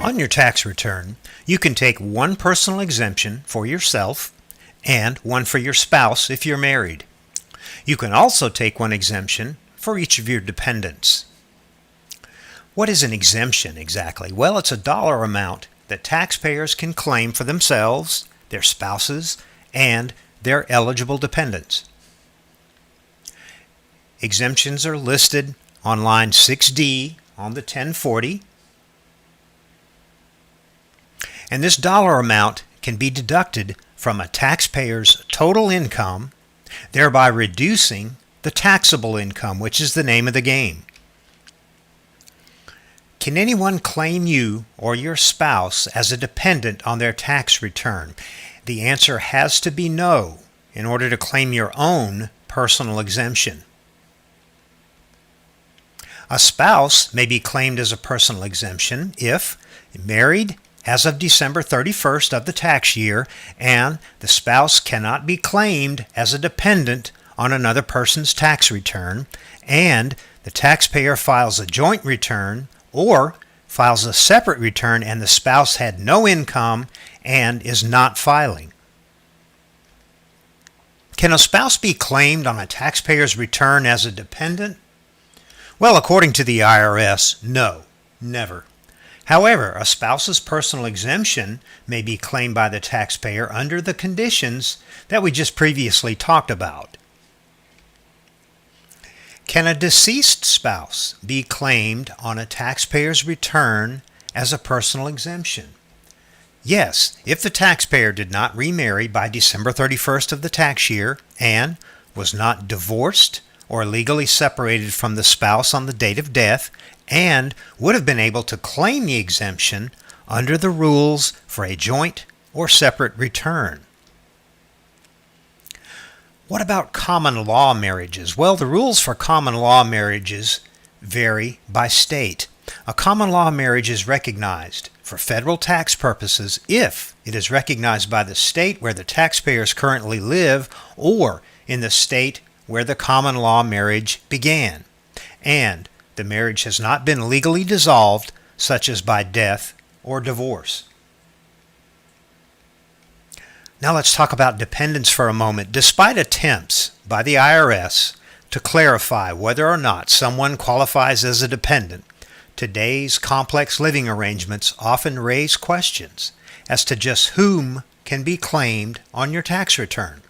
On your tax return, you can take one personal exemption for yourself and one for your spouse if you're married. You can also take one exemption for each of your dependents. What is an exemption exactly? Well, it's a dollar amount that taxpayers can claim for themselves, their spouses, and their eligible dependents. Exemptions are listed on line 6D on the 1040. And this dollar amount can be deducted from a taxpayer's total income, thereby reducing the taxable income, which is the name of the game. Can anyone claim you or your spouse as a dependent on their tax return? The answer has to be no in order to claim your own personal exemption. A spouse may be claimed as a personal exemption if married as of December 31st of the tax year, and the spouse cannot be claimed as a dependent on another person's tax return, and the taxpayer files a joint return or files a separate return and the spouse had no income and is not filing. Can a spouse be claimed on a taxpayer's return as a dependent? Well, according to the IRS, no, never. However, a spouse's personal exemption may be claimed by the taxpayer under the conditions that we just previously talked about. Can a deceased spouse be claimed on a taxpayer's return as a personal exemption? Yes, if the taxpayer did not remarry by December 31st of the tax year and was not divorced or legally separated from the spouse on the date of death, and would have been able to claim the exemption under the rules for a joint or separate return. What about common law marriages? Well, the rules for common law marriages vary by state. A common law marriage is recognized for federal tax purposes if it is recognized by the state where the taxpayers currently live or in the state where the common law marriage began, and the marriage has not been legally dissolved, such as by death or divorce. Now let's talk about dependents for a moment. Despite attempts by the IRS to clarify whether or not someone qualifies as a dependent, today's complex living arrangements often raise questions as to just whom can be claimed on your tax return.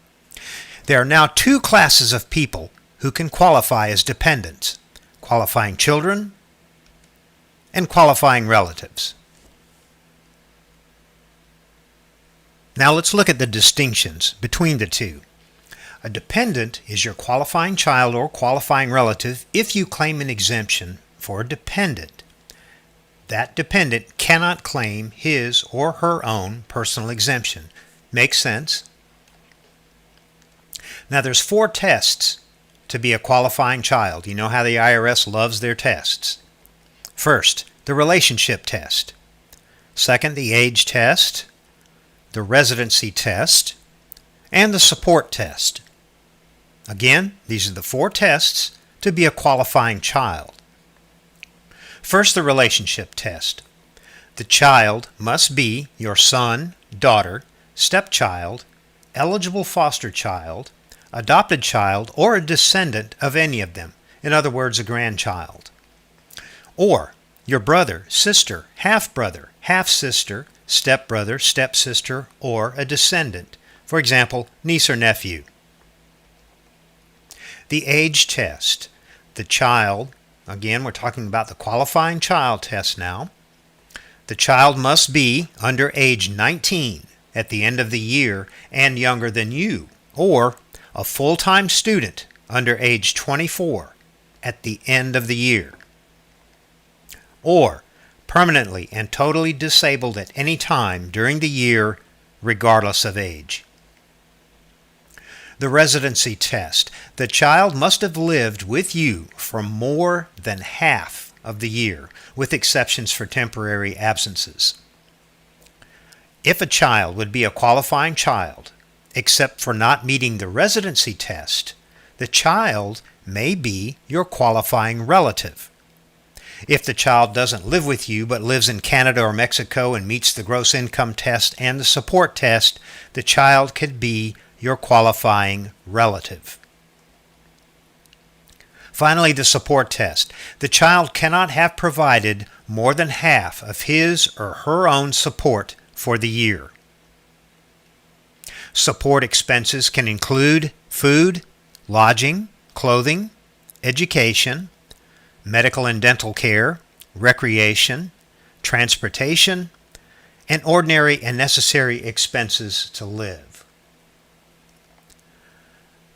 There are now two classes of people who can qualify as dependents: qualifying children and qualifying relatives. Now let's look at the distinctions between the two. A dependent is your qualifying child or qualifying relative if you claim an exemption for a dependent. That dependent cannot claim his or her own personal exemption. Makes sense? Now there's 4 tests to be a qualifying child. You know how the IRS loves their tests. First, the relationship test. Second, the age test, the residency test, and the support test. Again, these are the 4 tests to be a qualifying child. First, the relationship test. The child must be your son, daughter, stepchild, eligible foster child, adopted child, or a descendant of any of them. In other words, a grandchild. Or your brother, sister, half-brother, half-sister, stepbrother, stepsister, or a descendant. For example, niece or nephew. The age test. The child, again, we're talking about the qualifying child test now. The child must be under age 19 at the end of the year and younger than you, or a full-time student under age 24 at the end of the year, or permanently and totally disabled at any time during the year, regardless of age. The residency test. The child must have lived with you for more than half of the year, with exceptions for temporary absences. If a child would be a qualifying child, except for not meeting the residency test, the child may be your qualifying relative. If the child doesn't live with you but lives in Canada or Mexico and meets the gross income test and the support test, the child could be your qualifying relative. Finally, the support test. The child cannot have provided more than half of his or her own support for the year. Support expenses can include food, lodging, clothing, education, medical and dental care, recreation, transportation, and ordinary and necessary expenses to live.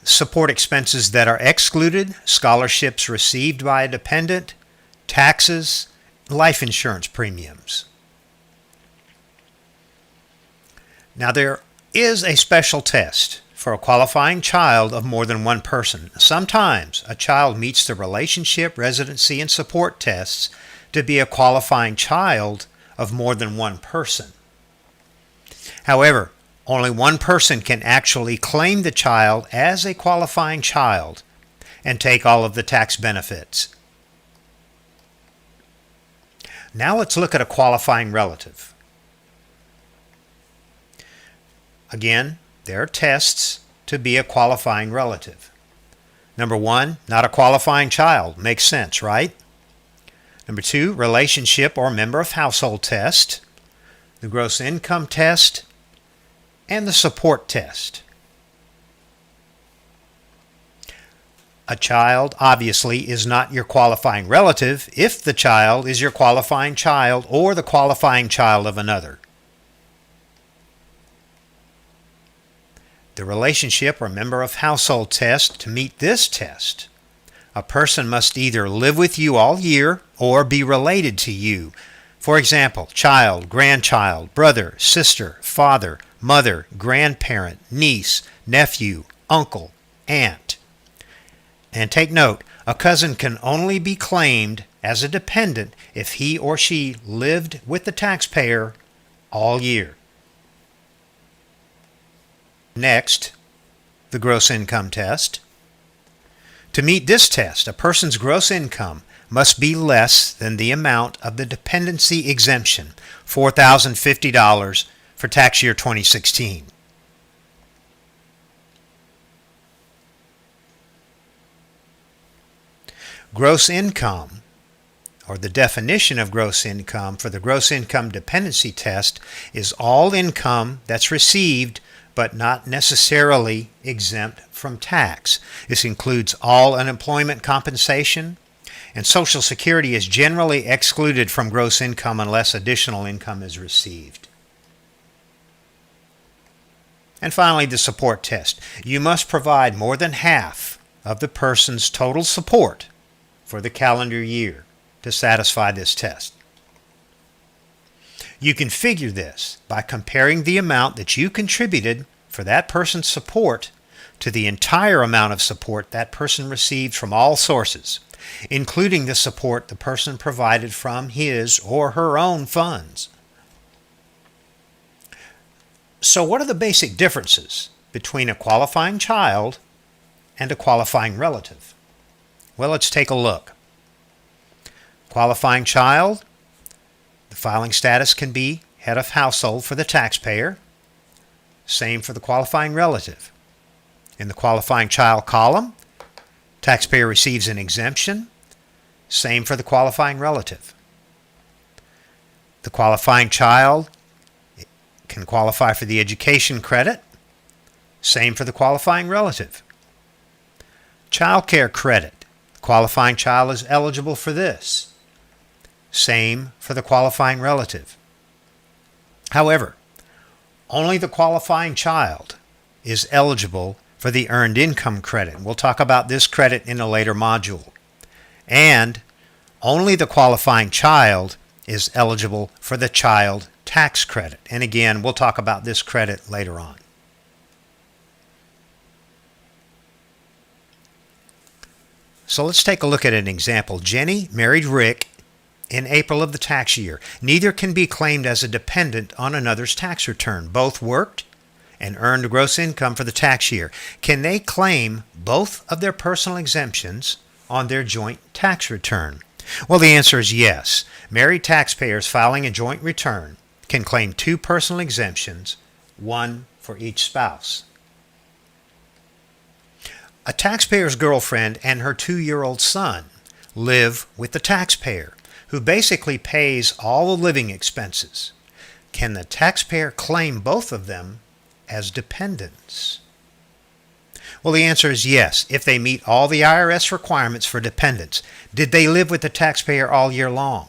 Support expenses that are excluded: scholarships received by a dependent, taxes, life insurance premiums. Now, there is a special test for a qualifying child of more than one person. Sometimes a child meets the relationship, residency, and support tests to be a qualifying child of more than one person. However, only one person can actually claim the child as a qualifying child and take all of the tax benefits. Now let's look at a qualifying relative. Again, there are tests to be a qualifying relative. Number 1, not a qualifying child. Makes sense, right? Number 2, relationship or member of household test, the gross income test, and the support test. A child obviously is not your qualifying relative if the child is your qualifying child or the qualifying child of another. The relationship or member of household test. To meet this test, a person must either live with you all year or be related to you. For example, child, grandchild, brother, sister, father, mother, grandparent, niece, nephew, uncle, aunt. And take note, a cousin can only be claimed as a dependent if he or she lived with the taxpayer all year. Next, the gross income test. To meet this test, a person's gross income must be less than the amount of the dependency exemption, $4,050 for tax year 2016. Gross income, or the definition of gross income for the gross income dependency test, is all income that's received but not necessarily exempt from tax. This includes all unemployment compensation, and Social Security is generally excluded from gross income unless additional income is received. And finally, the support test. You must provide more than half of the person's total support for the calendar year to satisfy this test. You can figure this by comparing the amount that you contributed for that person's support to the entire amount of support that person received from all sources, including the support the person provided from his or her own funds. So what are the basic differences between a qualifying child and a qualifying relative? Well, let's take a look. Qualifying child, the filing status can be head of household for the taxpayer. Same for the qualifying relative. In the qualifying child column, taxpayer receives an exemption. Same for the qualifying relative. The qualifying child can qualify for the education credit. Same for the qualifying relative. Child care credit. The qualifying child is eligible for this. Same for the qualifying relative. However, only the qualifying child is eligible for the earned income credit. We'll talk about this credit in a later module. And only the qualifying child is eligible for the child tax credit. And again, we'll talk about this credit later on. So let's take a look at an example. Jenny married Rick in April of the tax year. Neither can be claimed as a dependent on another's tax return. Both worked and earned gross income for the tax year. Can they claim both of their personal exemptions on their joint tax return? Well, the answer is yes. Married taxpayers filing a joint return can claim 2 personal exemptions, one for each spouse. A taxpayer's girlfriend and her 2-year-old son live with the taxpayer, who basically pays all the living expenses. Can the taxpayer claim both of them as dependents? Well, the answer is yes, if they meet all the IRS requirements for dependents. Did they live with the taxpayer all year long?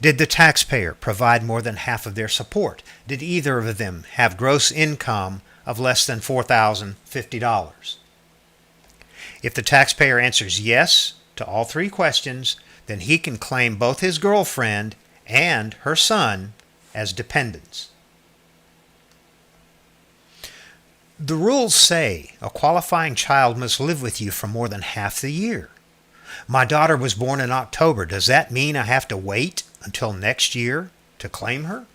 Did the taxpayer provide more than half of their support? Did either of them have gross income of less than $4,050? If the taxpayer answers yes to all 3 questions, then he can claim both his girlfriend and her son as dependents. The rules say a qualifying child must live with you for more than half the year. My daughter was born in October. Does that mean I have to wait until next year to claim her?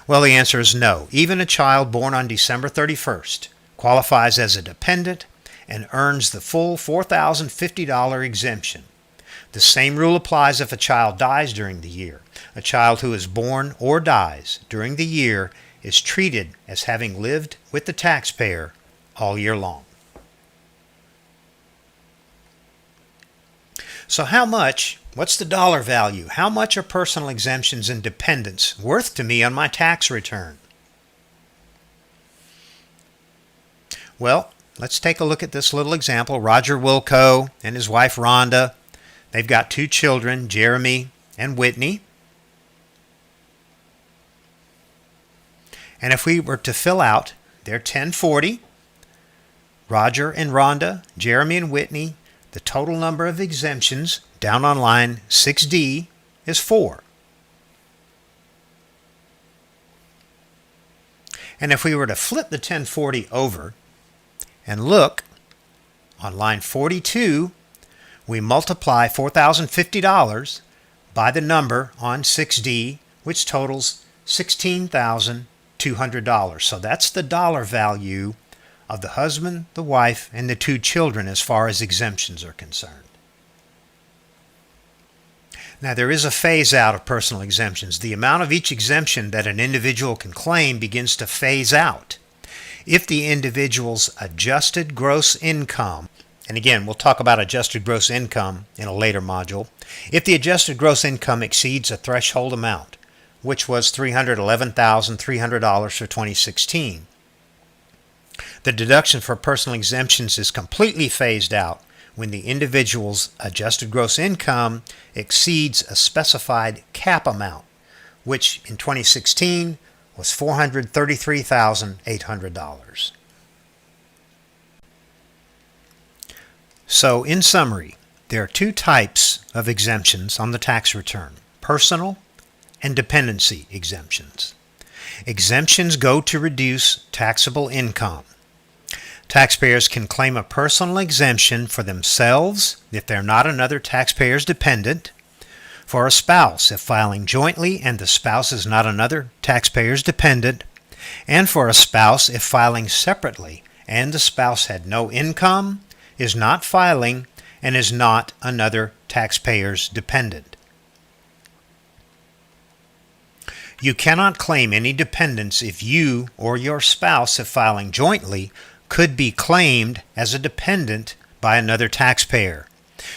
Well, the answer is no. Even a child born on December 31st qualifies as a dependent and earns the full $4,050 exemption. The same rule applies if a child dies during the year. A child who is born or dies during the year is treated as having lived with the taxpayer all year long. So what's the dollar value? How much are personal exemptions and dependents worth to me on my tax return? Well, let's take a look at this little example. Roger Wilco and his wife Rhonda. They've got 2 children, Jeremy and Whitney. And if we were to fill out their 1040, Roger and Rhonda, Jeremy and Whitney, the total number of exemptions down on line 6D is 4. And if we were to flip the 1040 over and look on line 42, we multiply $4,050 by the number on 6D, which totals $16,200. So that's the dollar value of the husband, the wife, and the 2 children as far as exemptions are concerned. Now, there is a phase out of personal exemptions. The amount of each exemption that an individual can claim begins to phase out if the individual's adjusted gross income, and again, we'll talk about adjusted gross income in a later module, if the adjusted gross income exceeds a threshold amount, which was $311,300 for 2016. The deduction for personal exemptions is completely phased out when the individual's adjusted gross income exceeds a specified cap amount, which in 2016 was $433,800. So, in summary, there are 2 types of exemptions on the tax return: personal and dependency exemptions. Exemptions go to reduce taxable income. Taxpayers can claim a personal exemption for themselves if they're not another taxpayer's dependent, for a spouse if filing jointly and the spouse is not another taxpayer's dependent, and for a spouse if filing separately and the spouse had no income, is not filing, and is not another taxpayer's dependent. You cannot claim any dependents if you or your spouse, if filing jointly, could be claimed as a dependent by another taxpayer.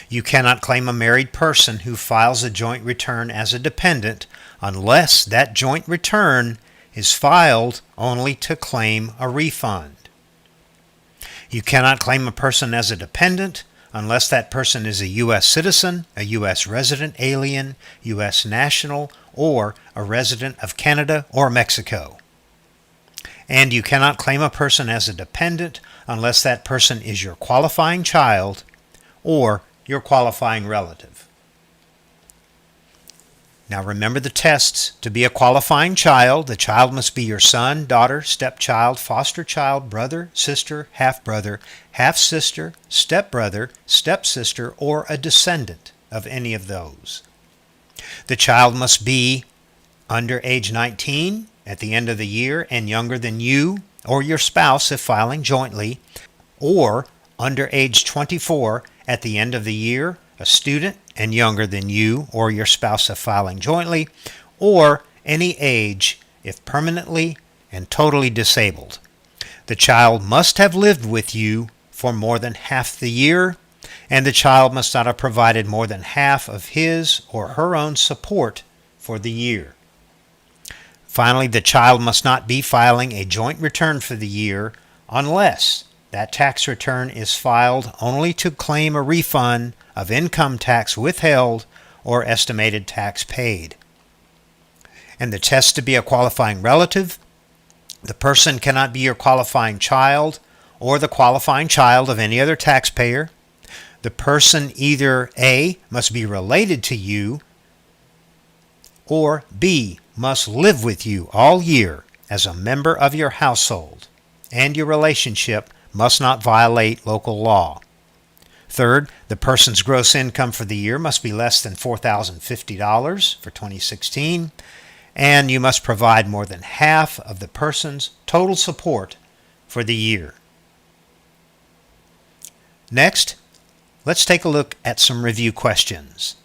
You cannot claim a married person who files a joint return as a dependent unless that joint return is filed only to claim a refund. You cannot claim a person as a dependent unless that person is a U.S. citizen, a U.S. resident alien, U.S. national, or a resident of Canada or Mexico. And you cannot claim a person as a dependent unless that person is your qualifying child or your qualifying relative. Now remember the tests. To be a qualifying child, the child must be your son, daughter, stepchild, foster child, brother, sister, half-brother, half-sister, stepbrother, stepsister, or a descendant of any of those. The child must be under age 19 at the end of the year and younger than you or your spouse if filing jointly, or under age 24 at the end of the year a student and younger than you or your spouse if filing jointly, or any age if permanently and totally disabled. The child must have lived with you for more than half the year, and the child must not have provided more than half of his or her own support for the year. Finally, the child must not be filing a joint return for the year unless that tax return is filed only to claim a refund of income tax withheld or estimated tax paid. And the test to be a qualifying relative: the person cannot be your qualifying child or the qualifying child of any other taxpayer. The person either A, must be related to you, or B, must live with you all year as a member of your household, and your relationship must not violate local law. Third, the person's gross income for the year must be less than $4,050 for 2016, and you must provide more than half of the person's total support for the year. Next, let's take a look at some review questions.